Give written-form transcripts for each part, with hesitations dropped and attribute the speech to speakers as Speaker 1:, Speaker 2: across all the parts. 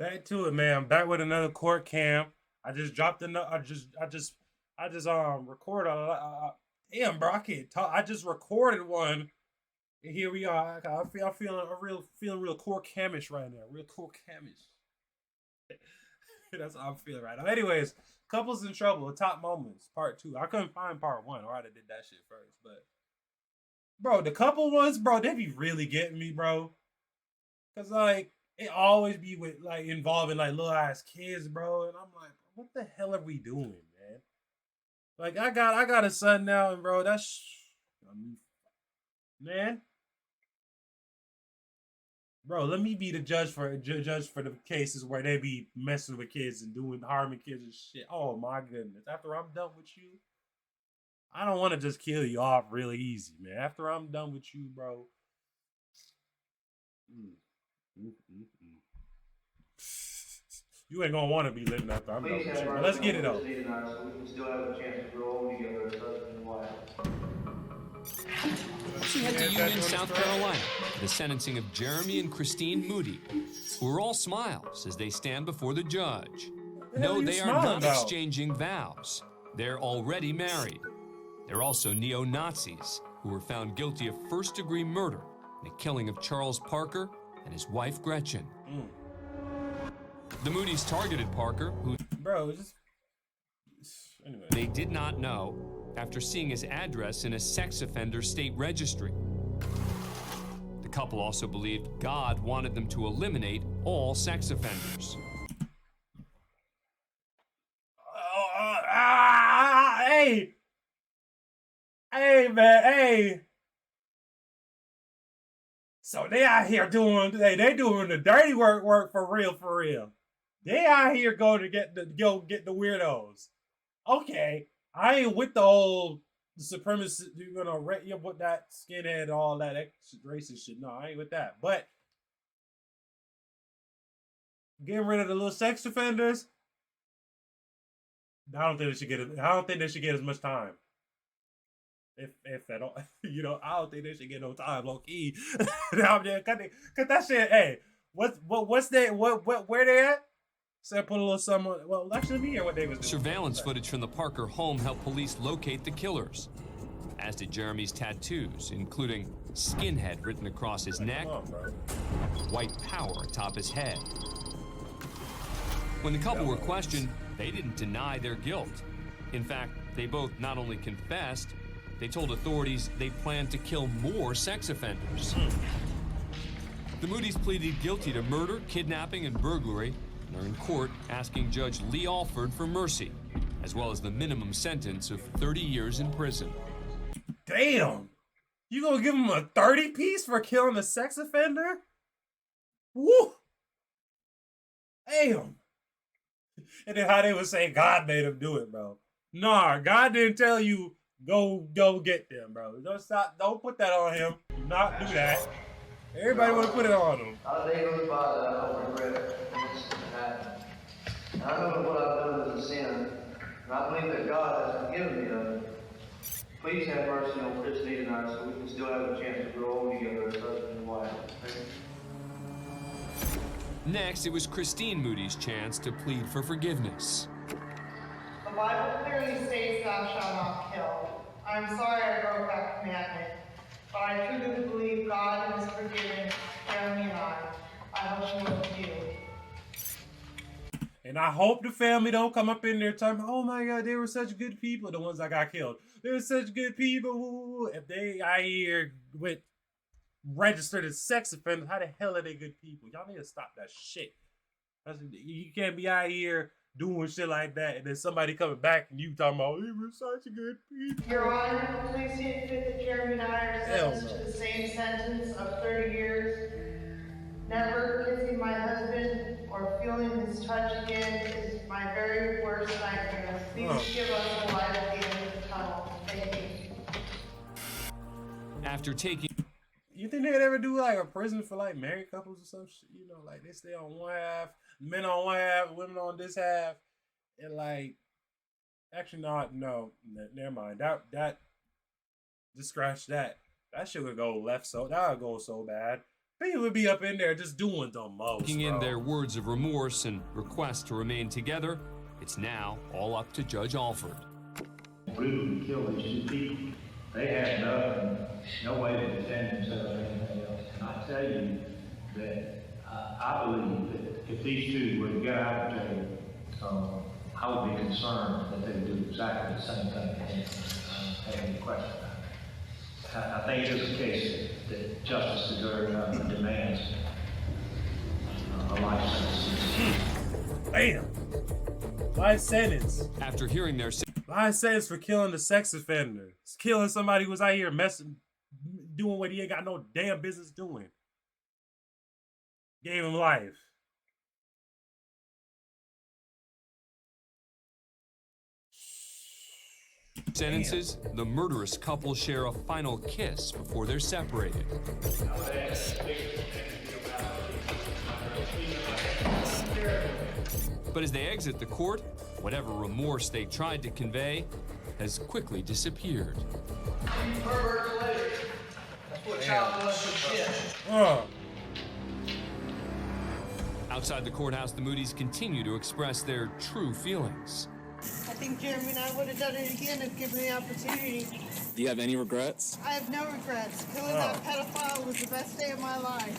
Speaker 1: Back to it, man. I'm back with another court cam. I just dropped another. I just recorded. Damn, bro, I can't talk. I just recorded one. And here we are. I'm feeling real court camish right now. Real court camish. That's how I'm feeling right now. Anyways, couples in trouble. The top moments, part two. I couldn't find part one, or I'd have did that shit first. But bro, the couple ones, bro, they be really getting me, bro. Cause like it always be with like involving like little ass kids, bro. And I'm like, what the hell are we doing, man? Like I got a son now, and bro, I mean, man, bro. Let me be the judge for the cases where they be messing with kids and doing harming kids and shit. Oh my goodness! After I'm done with you, I don't want to just kill you off really easy, man. After I'm done with you, bro. Mm, mm. You ain't gonna want to be living after I'm done
Speaker 2: Please
Speaker 1: with
Speaker 2: have
Speaker 1: you. But
Speaker 2: mercy
Speaker 1: let's
Speaker 2: on
Speaker 1: get it up.
Speaker 2: Christine and I so we can still have a chance to grow old together as husband and wife.
Speaker 3: She head to Union, South Carolina, for the sentencing of Jeremy and Christine Moody, who are all smiles as they stand before the judge. No, they are not exchanging vows. They're already married. They're also neo-Nazis who were found guilty of first-degree murder in the killing of Charles Parker and his wife Gretchen. The Moody's targeted Parker, who
Speaker 1: Anyway.
Speaker 3: They did not know after seeing his address in a sex offender state registry. The couple also believed God wanted them to eliminate all sex offenders.
Speaker 1: Hey! Hey, man, hey! So they out here doing they doing the dirty work for real. They out here go get the weirdos. Okay, I ain't with the whole supremacist, with that skinhead, all that racist shit. No, I ain't with that. But getting rid of the little sex offenders, I don't think they should get it. I don't think they should get as much time. If at all, I don't think they should get no time, low key. Cut that shit. Hey, what's that? Where they at? So put a little something. Well, actually, let me hear what they was doing.
Speaker 3: Surveillance footage from the Parker home helped police locate the killers, as did Jeremy's tattoos, including skinhead written across his neck, white power atop his head. When the couple were questioned, they didn't deny their guilt. In fact, they both not only confessed, they told authorities they planned to kill more sex offenders. The Moody's pleaded guilty to murder, kidnapping, and burglary, and are in court asking Judge Lee Alford for mercy, as well as the minimum sentence of 30 years in prison.
Speaker 1: Damn! You gonna give him a 30-piece for killing a sex offender? Woo! Damn! And then how they would say God made him do it, bro. Nah, God didn't tell you go get them, bro. Don't put that on him. Do not do that. Everybody want to put it on him.
Speaker 2: Not a day goes by that I don't regret things that happened. And I know that what I've done is a sin, and I believe that God has forgiven me of it. Please have mercy on Christine and I so we can still have a chance to grow old together as husband and wife.
Speaker 3: Next, it was Christine Moody's chance to plead for forgiveness.
Speaker 4: The Bible clearly states thou shalt not kill. I'm sorry I broke that commandment, but I truly believe God has forgiven Jeremy and I. I hope she will too.
Speaker 1: And I hope the family don't come up in there talking, oh my God, they were such good people, the ones that got killed. They were such good people. If they out here with registered as sex offenders, how the hell are they good people? Y'all need to stop that shit. You can't be out here doing shit like that and then somebody coming back and you talking about, they were such good people.
Speaker 4: Your Honor, please see it fit that Jeremy and I are sentenced to the same sentence of 30 years. Never kissing my husband or feeling his touch again is my very worst nightmare. Please give us a light at the end of the tunnel. Thank you.
Speaker 3: After taking...
Speaker 1: You think they'd ever do like a prison for like married couples or some shit? Like they stay on one half, men on one half, women on this half, and like, actually no, never mind. That just scratch that. That shit would go left, so that would go so bad. They would be up in there just doing the most,
Speaker 3: Taking in
Speaker 1: bro.
Speaker 3: their words of remorse and requests to remain together, it's now all up to Judge Alford.
Speaker 5: Brutally killed these 2 people. They had no way to defend themselves or anything else. And I tell you that I believe that if these 2 were to get out of jail, I would be concerned that they would do exactly the same thing again. I don't have any question about it. I think it's a case that justice demands a life sentence.
Speaker 1: Damn. Life sentence.
Speaker 3: After hearing their
Speaker 1: Life sentence for killing the sex offender. It's killing somebody who's out here doing what he ain't got no damn business doing. Gave him life.
Speaker 3: sentences, the murderous couple share a final kiss before they're separated. But as they exit the court, whatever remorse they tried to convey has quickly disappeared.
Speaker 2: Pervert later. That's what child molested shit.
Speaker 3: Outside the courthouse, the Moodys continue to express their true feelings.
Speaker 4: I think Jeremy and I would have done it again if given the opportunity.
Speaker 6: Do you have any regrets?
Speaker 4: I have no regrets. Killing that pedophile was the best day of my life.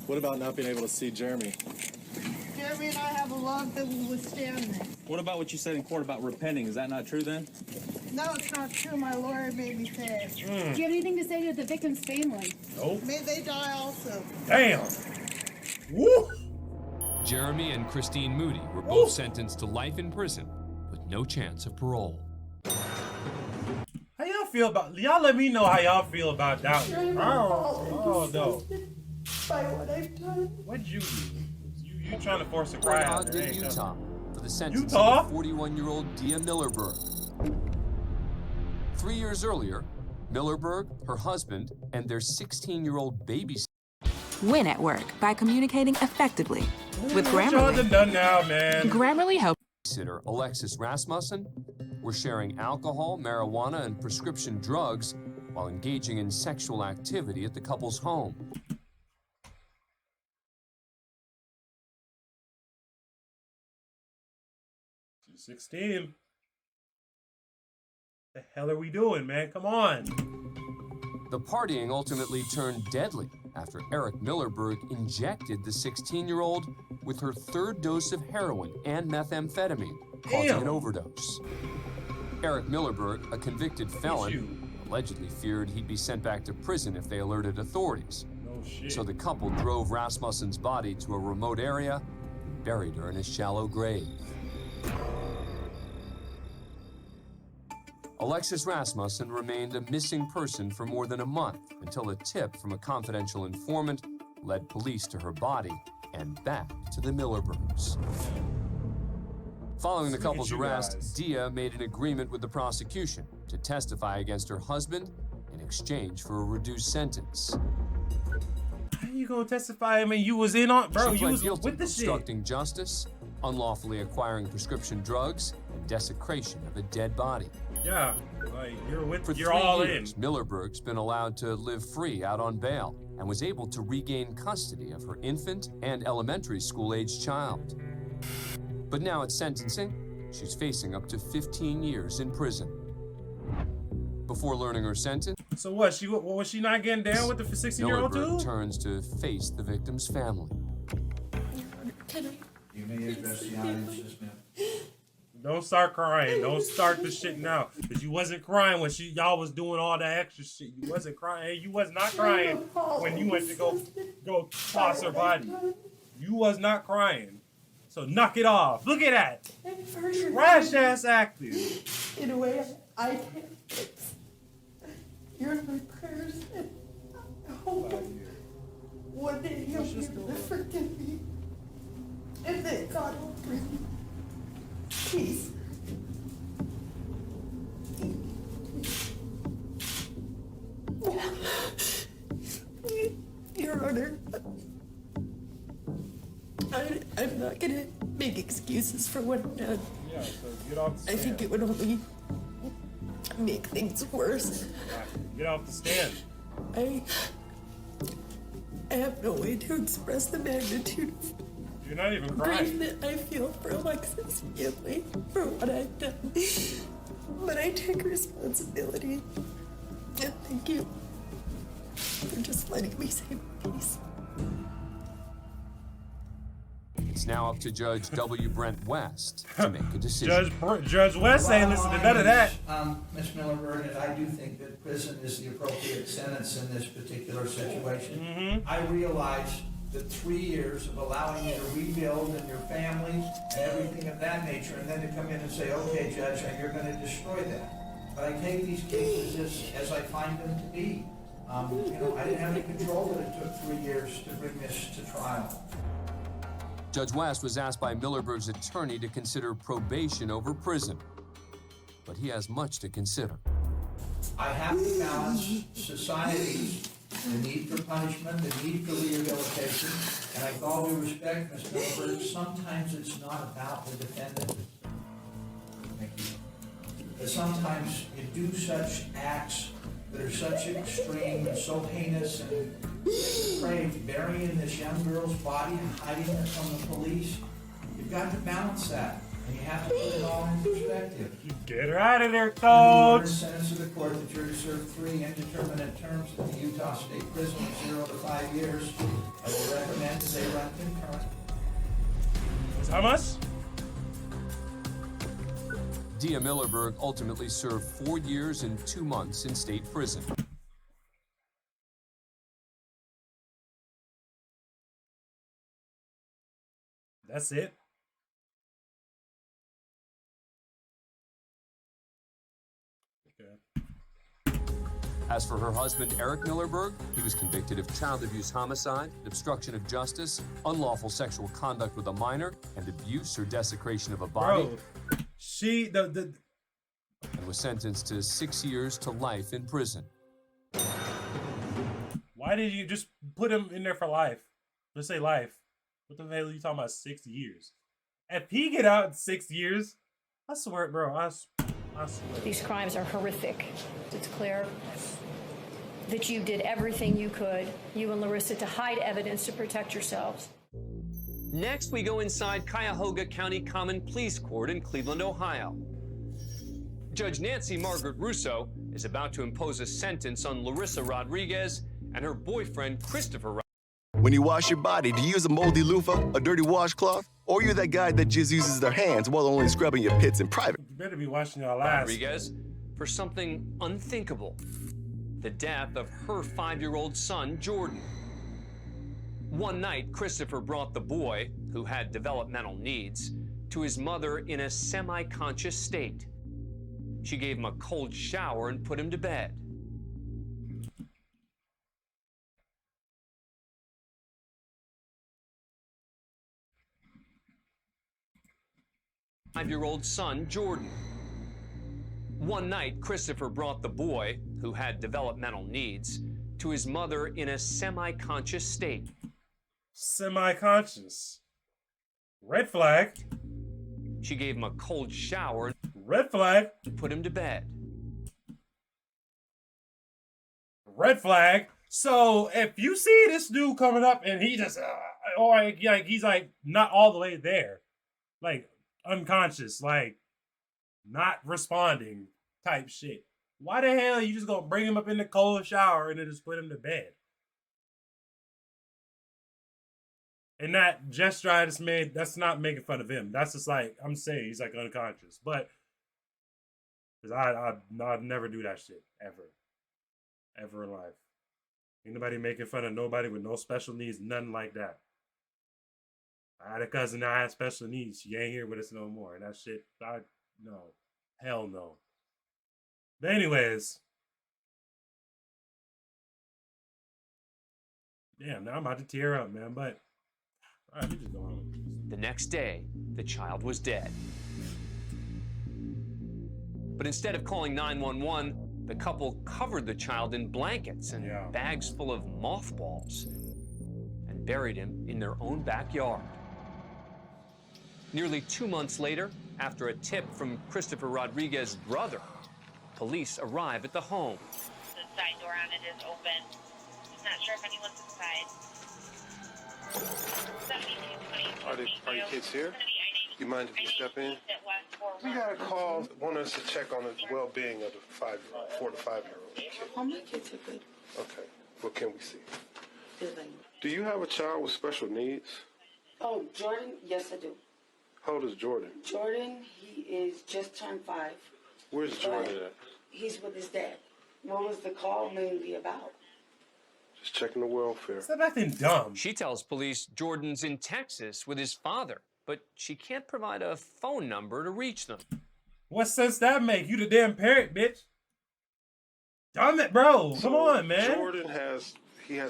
Speaker 6: What about not being able to see Jeremy?
Speaker 4: Jeremy and I have a love that will withstand this.
Speaker 7: What about what you said in court about repenting? Is that not true then?
Speaker 4: No, it's not true. My lawyer made me say it.
Speaker 8: Do you have anything to say to the victim's family?
Speaker 1: Nope.
Speaker 4: May they die also.
Speaker 1: Damn. Woo.
Speaker 3: Jeremy and Christine Moody were both sentenced to life in prison with no chance of parole.
Speaker 1: How y'all feel about? Y'all let me know how y'all feel about that one. Oh no.
Speaker 4: By what I've done.
Speaker 1: What'd you do? You trying to force a cry out there,
Speaker 3: Ogden,
Speaker 1: ain't
Speaker 3: Utah, for the sentence
Speaker 1: Utah?
Speaker 3: of 41-year-old Dia Millerberg. 3 years earlier, Millerberg, her husband, and their 16-year-old baby
Speaker 9: Win at work by communicating effectively with
Speaker 1: What y'all
Speaker 9: Grammarly.
Speaker 1: done now, man?
Speaker 9: Grammarly helps.
Speaker 3: babysitter Alexis Rasmussen were sharing alcohol, marijuana, and prescription drugs while engaging in sexual activity at the couple's home.
Speaker 1: She's 16. The hell are we doing, man? Come on.
Speaker 3: The partying ultimately turned deadly after Eric Millerberg injected the 16-year-old with her third dose of heroin and methamphetamine, causing an overdose. Eric Millerberg, a convicted felon, allegedly feared he'd be sent back to prison if they alerted authorities.
Speaker 1: No shit.
Speaker 3: So the couple drove Rasmussen's body to a remote area and buried her in a shallow grave. Alexis Rasmussen remained a missing person for more than a month until a tip from a confidential informant led police to her body and back to the Millerbergs. Following the
Speaker 1: Look at
Speaker 3: couple's
Speaker 1: you
Speaker 3: arrest,
Speaker 1: guys.
Speaker 3: Dia made an agreement with the prosecution to testify against her husband in exchange for a reduced sentence.
Speaker 1: How you gonna testify? I mean, you was in on, bro.
Speaker 3: She
Speaker 1: You
Speaker 3: pled
Speaker 1: was
Speaker 3: guilty
Speaker 1: with
Speaker 3: to
Speaker 1: the shit.
Speaker 3: obstructing justice, unlawfully acquiring prescription drugs, and desecration of a dead body.
Speaker 1: Yeah, like
Speaker 3: For
Speaker 1: you're
Speaker 3: 3
Speaker 1: all
Speaker 3: years, Millerberg's been allowed to live free out on bail and was able to regain custody of her infant and elementary school-aged child. But now at sentencing, she's facing up to 15 years in prison. Before learning her sentence,
Speaker 1: in. So what? Was she not getting down with the 16-year-old
Speaker 3: Millerberg
Speaker 1: too?
Speaker 3: turns to face the victim's family.
Speaker 2: You may address the audience just now.
Speaker 1: Don't start crying. Don't start the shit now. Cause you wasn't crying when y'all was doing all that extra shit. You wasn't crying. You was not crying when you went to go toss her body. You was not crying. So knock it off. Look at that. Trash ass acting.
Speaker 4: In a way, I can't fix. You're in my prayers, and I hope one day you'll be able to forgive me. And that God will bring you peace. Your Honor, I'm not gonna make excuses for what I've done.
Speaker 1: Yeah, so get off the
Speaker 4: I
Speaker 1: stand.
Speaker 4: think it would only make things worse.
Speaker 1: Get off the stand.
Speaker 10: I have no way to express the magnitude of
Speaker 1: You're not even
Speaker 10: grief
Speaker 1: crying.
Speaker 10: that I feel for Alexis' family for what I've done. But I take responsibility. And thank you for just letting me say my piece.
Speaker 3: It's now up to Judge W. Brent West to make a decision.
Speaker 1: Judge West ain't listen to none of that.
Speaker 2: Ms. Millerberg, and I do think that prison is the appropriate sentence in this particular situation. I realize that 3 years of allowing you to rebuild and your family and everything of that nature, and then to come in and say, okay, Judge, you're going to destroy that. But I take these cases as I find them to be. I didn't have any control that it took 3 years to bring this to trial.
Speaker 3: Judge West was asked by Millerberg's attorney to consider probation over prison, but he has much to consider.
Speaker 2: I have to balance society's the need for punishment, the need for rehabilitation, and with all due respect, Ms. Millerberg, sometimes it's not about the defendant. Thank you. But sometimes you do such acts that are such extreme and so heinous and depraved, burying this young girl's body and hiding it from the police. You've got to balance that, and you have to put it all in perspective.
Speaker 1: Get her out of there,
Speaker 2: The
Speaker 1: coach.
Speaker 2: sentence of the court that you're to serve 3 indeterminate terms in the Utah State Prison of 0 to 5 years. I will recommend that they run concurrent.
Speaker 1: How much?
Speaker 3: Dia Millerberg ultimately served 4 years and 2 months in state prison.
Speaker 1: That's it. Okay.
Speaker 3: As for her husband, Eric Millerberg, he was convicted of child abuse homicide, obstruction of justice, unlawful sexual conduct with a minor, and abuse or desecration of a body.
Speaker 1: Bro,
Speaker 3: and was sentenced to 6 years to life in prison.
Speaker 1: Why did you just put him in there for life? Let's say life. What the hell are you talking about? 6 years. If he get out in 6 years, I swear, bro, I swear.
Speaker 11: These crimes are horrific. It's clear that you did everything you could, you and Larissa, to hide evidence to protect yourselves.
Speaker 3: Next, we go inside Cuyahoga County Common Pleas Court in Cleveland, Ohio. Judge Nancy Margaret Russo is about to impose a sentence on Larissa Rodriguez and her boyfriend, Christopher Rodriguez.
Speaker 12: When you wash your body, do you use a moldy loofah, a dirty washcloth, or you're that guy that just uses their hands while only scrubbing your pits in private?
Speaker 1: You better be washing your ass.
Speaker 3: Rodriguez for something unthinkable: the death of her 5-year-old son, Jordan. One night, Christopher brought the boy, who had developmental needs, to his mother in a semi-conscious state. She gave him a cold shower and put him to bed. Five-year-old son, Jordan. One night, Christopher brought the boy, who had developmental needs, to his mother in a semi-conscious state.
Speaker 1: Semi-conscious. Red flag.
Speaker 3: She gave him a cold shower.
Speaker 1: Red flag.
Speaker 3: And put him to bed.
Speaker 1: Red flag. So if you see this dude coming up and he just, or like he's like not all the way there, like unconscious, like not responding type shit, why the hell are you just gonna bring him up in the cold shower and then just put him to bed? And that gesture I just made, that's not making fun of him. That's just like, I'm saying he's like unconscious. But I'd never do that shit, ever. Ever in life. Ain't nobody making fun of nobody with no special needs, nothing like that. I had a cousin that had special needs. She ain't here with us no more. And that shit, no. Hell no. But anyways. Damn, now I'm about to tear up, man. But all right, we just go home.
Speaker 3: The next day, the child was dead. But instead of calling 911, the couple covered the child in blankets and bags full of mothballs and buried him in their own backyard. Nearly 2 months later, after a tip from Christopher Rodriguez's brother, police arrive at the home.
Speaker 13: The side door on it is open. He's not sure if anyone's inside. Are your kids here? You mind if we step in? We got a call, want us to check on the well-being of the 4 to 5-year-old kid.
Speaker 10: All my kids are good.
Speaker 13: Okay, what can we see?
Speaker 10: Good thing.
Speaker 13: Do you have a child with special needs?
Speaker 10: Oh, Jordan? Yes, I do.
Speaker 13: How old is Jordan?
Speaker 10: Jordan, he is just turned 5.
Speaker 13: Where's Jordan at?
Speaker 10: He's with his dad. What was the call mainly about?
Speaker 13: Just checking the welfare.
Speaker 1: Stop acting dumb.
Speaker 3: She tells police Jordan's in Texas with his father, but she can't provide a phone number to reach them.
Speaker 1: What sense that make? You the damn parent, bitch. Damn it, bro. Come on, man.
Speaker 13: Jordan has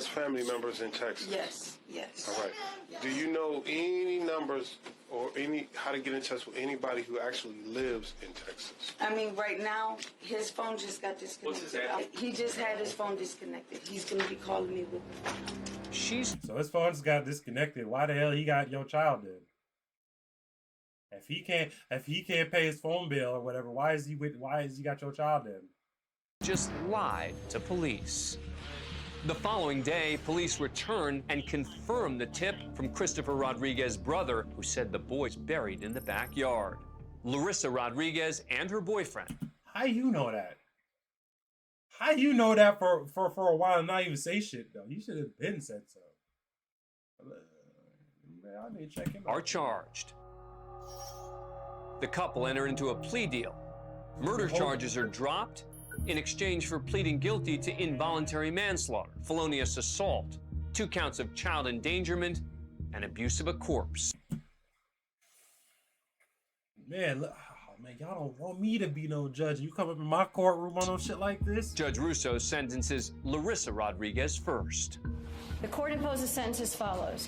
Speaker 13: family members in Texas.
Speaker 10: Yes.
Speaker 13: All right. Do you know any numbers or how to get in touch with anybody who actually lives in Texas?
Speaker 10: I mean, right now, his phone just got disconnected.
Speaker 3: What's his address?
Speaker 10: He just had his phone disconnected. He's going to be calling me with the phone.
Speaker 1: So his phone just got disconnected. Why the hell he got your child then? If he can't pay his phone bill or whatever, why is he got your child then?
Speaker 3: Just lied to police. The following day, police returned and confirmed the tip from Christopher Rodriguez's brother, who said the boy's buried in the backyard. Larissa Rodriguez and her boyfriend.
Speaker 1: How you know that? How you know that for a while and not even say shit though? You should have been said so. Man, I need to check him out.
Speaker 3: Are charged. The couple enter into a plea deal. Murder charges are dropped in exchange for pleading guilty to involuntary manslaughter, felonious assault, 2 counts of child endangerment, and abuse of a corpse.
Speaker 1: Man, look, oh man, y'all don't want me to be no judge. You come up in my courtroom on no shit like this?
Speaker 3: Judge Russo sentences Larissa Rodriguez first.
Speaker 11: The court imposes sentence as follows.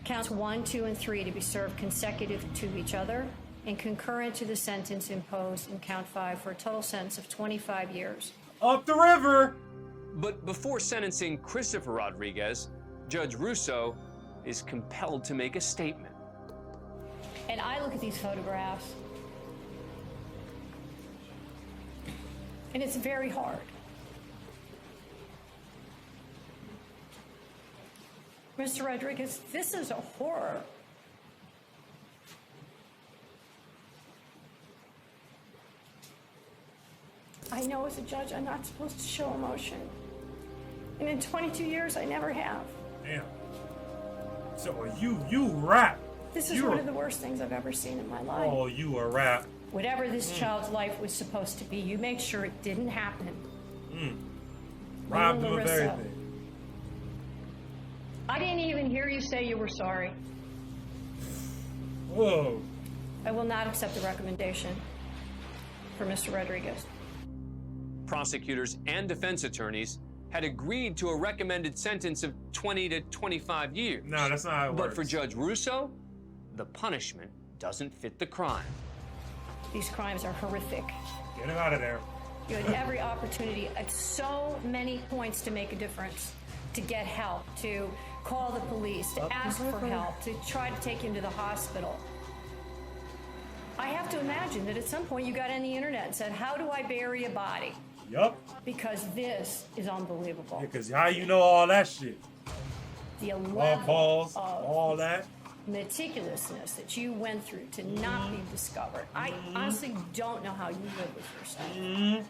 Speaker 11: Counts 1, 2, and 3 to be served consecutive to each other and concurrent to the sentence imposed in count 5 for a total sentence of 25 years.
Speaker 1: Up the river!
Speaker 3: But before sentencing Christopher Rodriguez, Judge Russo is compelled to make a statement.
Speaker 11: And I look at these photographs, and it's very hard. Mr. Rodriguez, this is a horror. I know as a judge I'm not supposed to show emotion. And in 22 years, I never have.
Speaker 1: Damn. So you rap.
Speaker 11: This is one of the worst things I've ever seen in my life.
Speaker 1: Oh, you a rap.
Speaker 11: Whatever this child's life was supposed to be, you made sure it didn't happen.
Speaker 1: Robbed him of everything.
Speaker 11: I didn't even hear you say you were sorry.
Speaker 1: Whoa.
Speaker 11: I will not accept the recommendation for Mr. Rodriguez.
Speaker 3: Prosecutors and defense attorneys had agreed to a recommended sentence of 20 to 25 years.
Speaker 1: No, that's not how it works.
Speaker 3: But for Judge Russo, the punishment doesn't fit the crime.
Speaker 11: These crimes are horrific.
Speaker 1: Get him out of there.
Speaker 11: You had every opportunity at so many points to make a difference, to get help, to call the police, to ask for help, to try to take him to the hospital. I have to imagine that at some point you got on the internet and said, how do I bury a body?
Speaker 1: Yup.
Speaker 11: Because this is unbelievable.
Speaker 1: Because how you know all that shit?
Speaker 11: The
Speaker 1: All
Speaker 11: level
Speaker 1: balls,
Speaker 11: of
Speaker 1: all that.
Speaker 11: meticulousness that you went through to not be discovered. I honestly don't know how you live with yourself.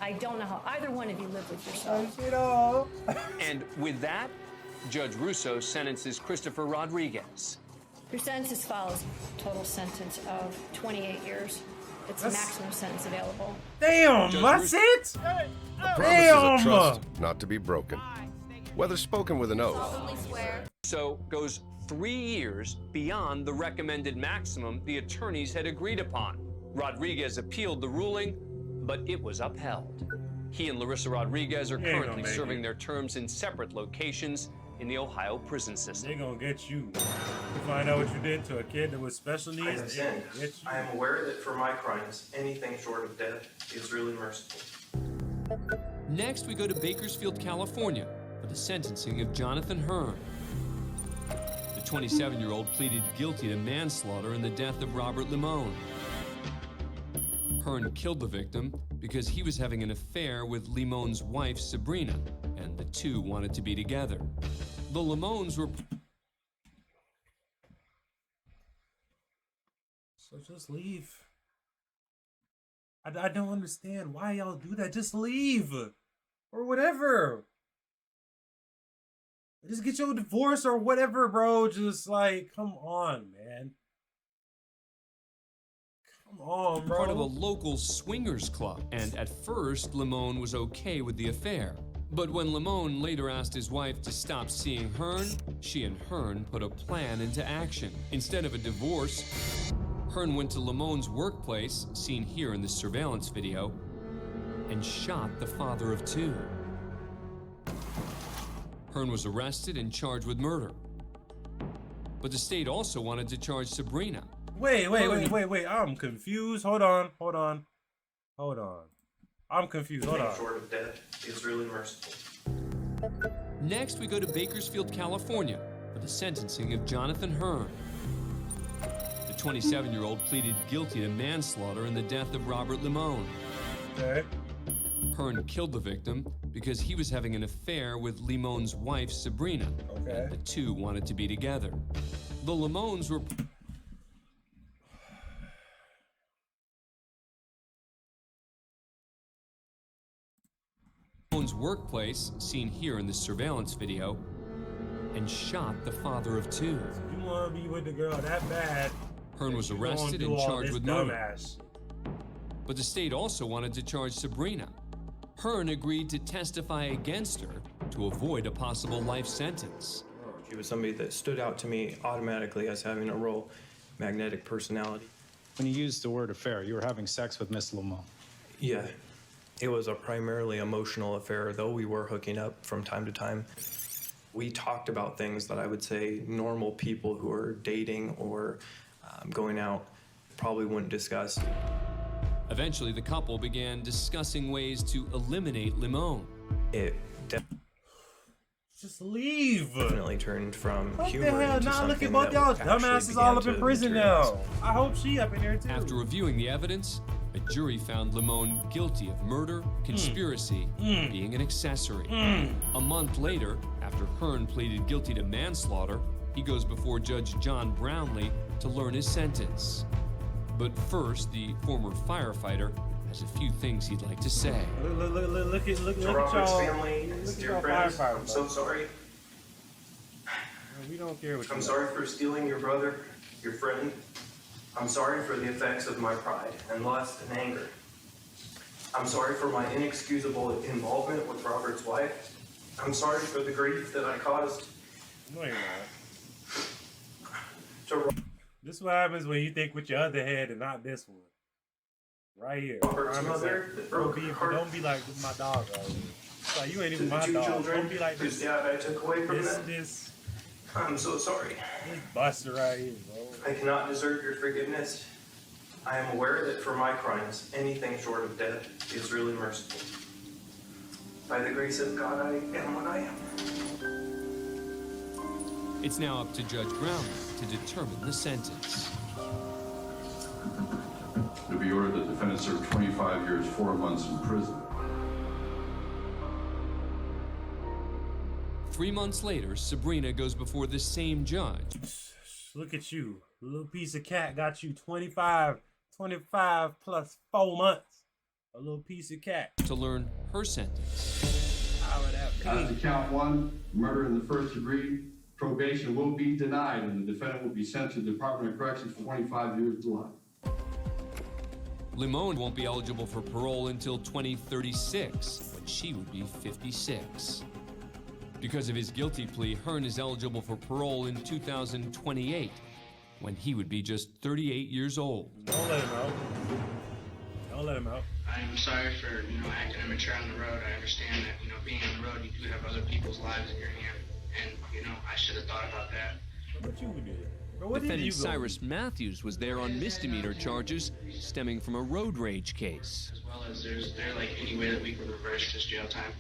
Speaker 11: I don't know how either one of you live with yourself.
Speaker 3: And with that, Judge Russo sentences Christopher Rodriguez.
Speaker 11: Your sentence as follows: total sentence of 28 years. It's the maximum sentence available.
Speaker 1: Damn, that's it?
Speaker 14: A promise is a trust not to be broken, whether spoken with an oath.
Speaker 3: So goes 3 years beyond the recommended maximum the attorneys had agreed upon. Rodriguez appealed the ruling, but it was upheld. He and Larissa Rodriguez are currently serving their terms in separate locations in the Ohio prison system.
Speaker 1: They're gonna get you. You find out what you did to a kid that was special needs.
Speaker 15: I am sinned. I am aware that for my crimes, anything short of death is really merciful.
Speaker 3: Next, we go to Bakersfield, California, for the sentencing of Jonathan Hearn. The 27-year-old pleaded guilty to manslaughter in the death of Robert Limon. Hearn killed the victim because he was having an affair with Limon's wife, Sabrina, and the two wanted to be together. The Limons were...
Speaker 1: So just leave. I don't understand why y'all do that. Just leave. Or whatever. Just get your divorce or whatever, bro. Just like, come on, man. Come on, bro.
Speaker 3: Part of a local swingers club, and at first, Limon was okay with the affair. But when Limon later asked his wife to stop seeing Hearn, she and Hearn put a plan into action. Instead of a divorce, Hearn went to Limon's workplace, seen here in this surveillance video, and shot the father of two. Hearn was arrested and charged with murder. But the state also wanted to charge Sabrina.
Speaker 1: Wait. I'm confused. Hold on. I'm confused. Hold on.
Speaker 15: Short of death is really merciful.
Speaker 3: Next, we go to Bakersfield, California, for the sentencing of Jonathan Hearn. The 27-year-old pleaded guilty to manslaughter in the death of Robert Limon.
Speaker 1: Okay.
Speaker 3: Hearn killed the victim because he was having an affair with Limon's wife, Sabrina.
Speaker 1: Okay.
Speaker 3: And the two wanted to be together. The Limons were... Limon's workplace, seen here in this surveillance video, and shot the father of two.
Speaker 1: You want to be with the girl that bad.
Speaker 3: Hearn was arrested and charged with murder. But the state also wanted to charge Sabrina. Hearn agreed to testify against her to avoid a possible life sentence.
Speaker 15: She was somebody that stood out to me automatically as having a real magnetic personality.
Speaker 16: When you used the word affair, you were having sex with Miss Limon.
Speaker 15: Yeah, it was a primarily emotional affair, though we were hooking up from time to time. We talked about things that I would say normal people who are dating or going out probably wouldn't discuss.
Speaker 3: Eventually, the couple began discussing ways to eliminate Limon.
Speaker 15: It
Speaker 1: just leave.
Speaker 15: Definitely turned from
Speaker 1: what
Speaker 15: humor
Speaker 1: the hell?
Speaker 15: into
Speaker 1: Now look
Speaker 15: something
Speaker 1: at both
Speaker 15: that
Speaker 1: y'all
Speaker 15: actually
Speaker 1: dumbasses all up in
Speaker 15: began to
Speaker 1: prison
Speaker 15: materialize.
Speaker 1: now. I hope she up in here too.
Speaker 3: After reviewing the evidence, a jury found Limon guilty of murder, conspiracy, being an accessory. A month later, after Hearn pleaded guilty to manslaughter, he goes before Judge John Brownlee to learn his sentence. But first, the former firefighter has a few things he'd like to say.
Speaker 1: Look at
Speaker 15: Robert's
Speaker 1: y'all.
Speaker 15: family, his dear friends, I'm so sorry.
Speaker 1: We don't care what
Speaker 15: I'm
Speaker 1: you
Speaker 15: sorry for stealing your brother, your friend. I'm sorry for the effects of my pride and lust and anger. I'm sorry for my inexcusable involvement with Robert's wife. I'm sorry for the grief that I caused.
Speaker 1: No, you're not. This is what happens when you think with your other head and not this one. Right here.
Speaker 15: Robert's mother that broke her heart.
Speaker 1: Don't be like my dog right here. It's like, you ain't even
Speaker 15: To the
Speaker 1: my
Speaker 15: two
Speaker 1: dog.
Speaker 15: children
Speaker 1: Don't be like
Speaker 15: whose
Speaker 1: this.
Speaker 15: dad I took away from them.
Speaker 1: This
Speaker 15: I'm so sorry.
Speaker 1: Buster right here, bro.
Speaker 15: I cannot deserve your forgiveness. I am aware that for my crimes, anything short of death is really merciful. By the grace of God, I am what I am.
Speaker 3: It's now up to Judge Brownlee to determine the sentence.
Speaker 17: To be ordered, the defendant served 25 years, 4 months in prison.
Speaker 3: 3 months later, Sabrina goes before the same judge.
Speaker 1: Look at you. Little piece of cat got you 25 plus 4 months. A little piece of cat.
Speaker 3: To learn her sentence.
Speaker 17: As to count 1, murder in the first degree, probation will be denied and the defendant will be sent to the Department of Corrections for 25 years to life.
Speaker 3: Limon won't be eligible for parole until 2036, when she would be 56. Because of his guilty plea, Hearn is eligible for parole in 2028, when he would be just 38 years old.
Speaker 1: Don't let him out. Don't let him out.
Speaker 18: I'm sorry for, acting immature on the road. I understand that, being on the road, you do have other people's lives in your hand. And, I should have thought about that.
Speaker 1: What you would do?
Speaker 3: Defendant Cyrus Matthews was there on misdemeanor charges stemming from a road rage case.
Speaker 18: As well as there like any way that we can reverse this jail time?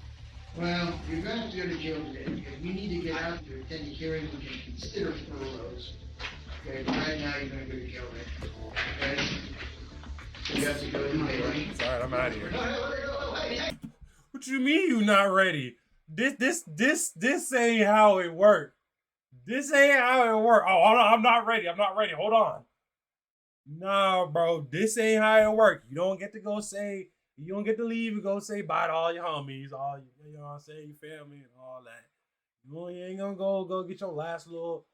Speaker 19: Well, you're going to have to go to jail today. If you need to get out to attend the hearing, we can consider furloughs. Okay, but right now you're going to go to jail, right? Okay? You have to go today, right?
Speaker 1: Sorry, I'm out of here. What you mean you not ready? This ain't how it works. This ain't how it works. Oh, hold on, I'm not ready. Hold on. Nah, bro, this ain't how it works. You don't get to leave and go say bye to all your homies, all you know what I'm saying, your family and all that. You ain't gonna go get your last little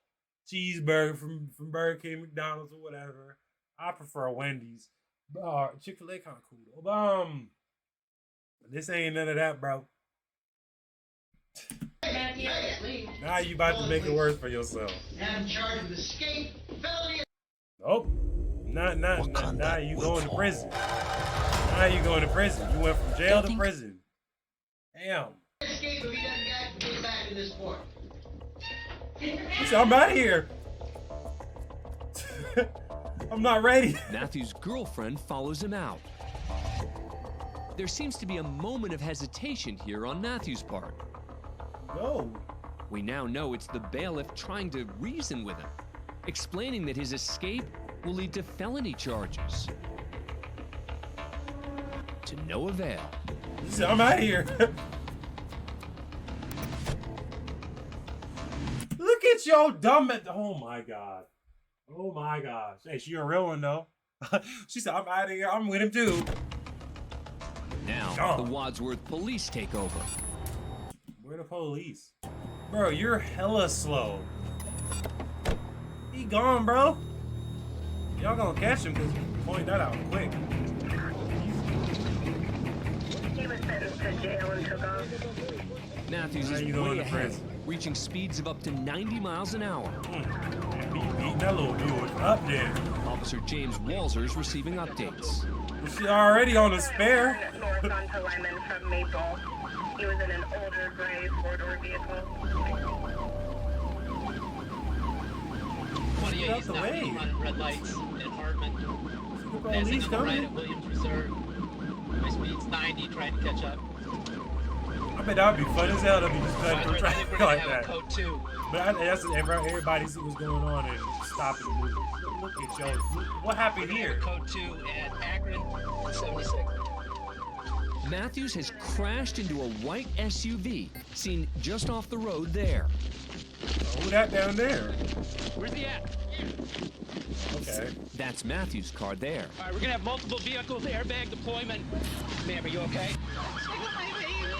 Speaker 1: cheeseburger from Burger King, McDonald's, or whatever. I prefer Wendy's. Chick-fil-A kind of cool though. But this ain't none of that, bro. Now you about to make it worse for yourself.
Speaker 19: Have charged with escape, felony.
Speaker 1: Nope. Now you going to prison. Now you going to prison. You went from jail to prison. Damn.
Speaker 19: Escape if he doesn't get back in this port.
Speaker 1: He said, I'm out of here. I'm not ready.
Speaker 3: Matthew's girlfriend follows him out. There seems to be a moment of hesitation here on Matthew's part.
Speaker 1: No.
Speaker 3: We now know it's the bailiff trying to reason with him, explaining that his escape will lead to felony charges. To no avail.
Speaker 1: He said, I'm out of here. Look at your dumb. Oh my god. Oh my gosh. Hey, she a real one though. She said, I'm out of here. I'm with him too.
Speaker 3: Now, the Wadsworth police take over.
Speaker 1: Where the police? Bro, you're hella slow. He gone, bro. Y'all gonna catch him because you point that out quick.
Speaker 20: He was sentenced to jail and took off.
Speaker 3: Matthews is way ahead, reaching speeds of up to 90 miles an hour.
Speaker 1: Beating that little mule up there.
Speaker 3: Officer James Walzer's receiving updates.
Speaker 1: She already on a spare.
Speaker 20: North onto Limon from Maple. He was in an older gray four-door vehicle.
Speaker 21: 28 is now running red lights at Hartman. Passing on the right at Williams Reserve. My speed's 90, trying to catch up.
Speaker 1: I bet that would be fun as hell to be just cutting through traffic like that.
Speaker 21: Code 2.
Speaker 1: But that's everybody see what's going on and stopping the movie. Look at y'all. What happened here?
Speaker 21: Code 2 at Akron, 76.
Speaker 3: Matthews has crashed into a white SUV, seen just off the road there.
Speaker 1: Who that down there?
Speaker 21: Where's he at?
Speaker 1: Okay.
Speaker 3: That's Matthews' car there.
Speaker 21: All right, we're gonna have multiple vehicles, airbag deployment. Ma'am, are you okay?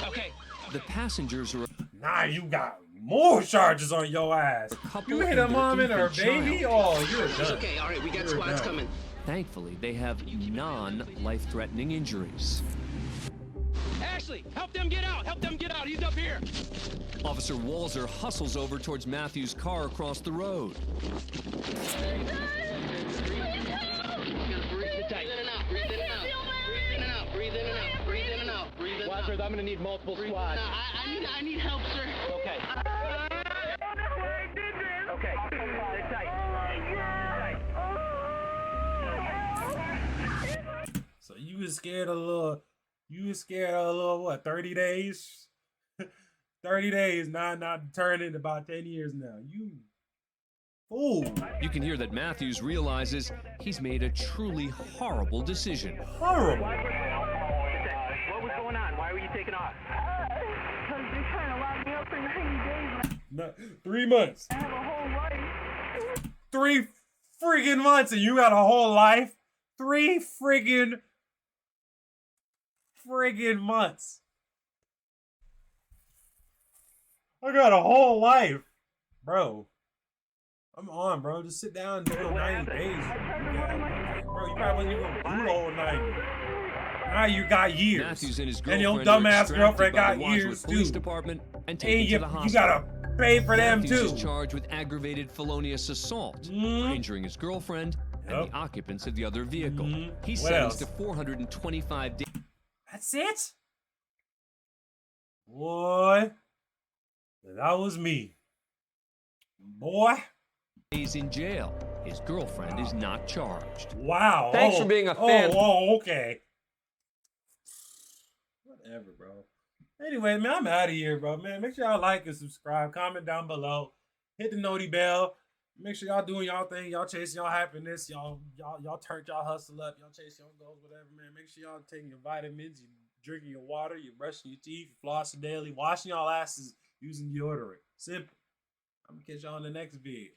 Speaker 21: Okay.
Speaker 3: The passengers are...
Speaker 1: Nah, you got more charges on your ass. You hit a mom and her baby? Oh, you're done.
Speaker 21: It's okay, all right, we got squads coming.
Speaker 3: Thankfully, they have non-life-threatening injuries.
Speaker 21: Ashley, help them get out! Help them get out! He's up here!
Speaker 3: Officer Walzer hustles over towards Matthews' car across the road.
Speaker 21: Walzer, I'm gonna need multiple squads. I need help, sir. Okay. Okay. Sit tight.
Speaker 1: So you was scared a little, what, 30 days? 30 days, not turning into about 10 years now. You fool.
Speaker 3: You can hear that Matthews realizes he's made a truly horrible decision.
Speaker 1: Horrible.
Speaker 21: What was going on? Why were you taking off?
Speaker 20: Because they're trying to lock me up for 90 days.
Speaker 1: No, 3 months.
Speaker 20: I have a whole life.
Speaker 1: 3 friggin' months and you got a whole life? 3 friggin' months. I got a whole life. Bro. I'm on, bro. Just sit down and do 90 days. Bro, you probably wasn't even gonna do the whole 90. Now you got years.
Speaker 3: Matthews and his
Speaker 1: And your
Speaker 3: girlfriend
Speaker 1: dumbass girlfriend got
Speaker 3: the
Speaker 1: years
Speaker 3: Police
Speaker 1: too.
Speaker 3: Department and
Speaker 1: And
Speaker 3: taken
Speaker 1: you
Speaker 3: to the hospital.
Speaker 1: you gotta pay for them
Speaker 3: Matthews
Speaker 1: too.
Speaker 3: is charged with aggravated felonious assault for injuring his girlfriend and the occupants of the other vehicle. He's
Speaker 1: What
Speaker 3: sentenced
Speaker 1: else?
Speaker 3: to 425 days.
Speaker 1: That's it? Boy. That was me. Boy.
Speaker 3: Days in jail. His girlfriend is not charged.
Speaker 1: Wow.
Speaker 3: Thanks for being a fan.
Speaker 1: Oh, okay. Whatever, bro. Anyway, man, I'm out of here, bro. Man, make sure y'all like and subscribe. Comment down below. Hit the noti bell. Make sure y'all doing y'all thing. Y'all chasing y'all happiness. Y'all turn y'all hustle up. Y'all chase y'all goals, whatever, man. Make sure y'all taking your vitamins, your drinking your water, you're brushing your teeth, you're flossing daily, washing y'all asses using deodorant. Simple. I'm gonna catch y'all on the next vid.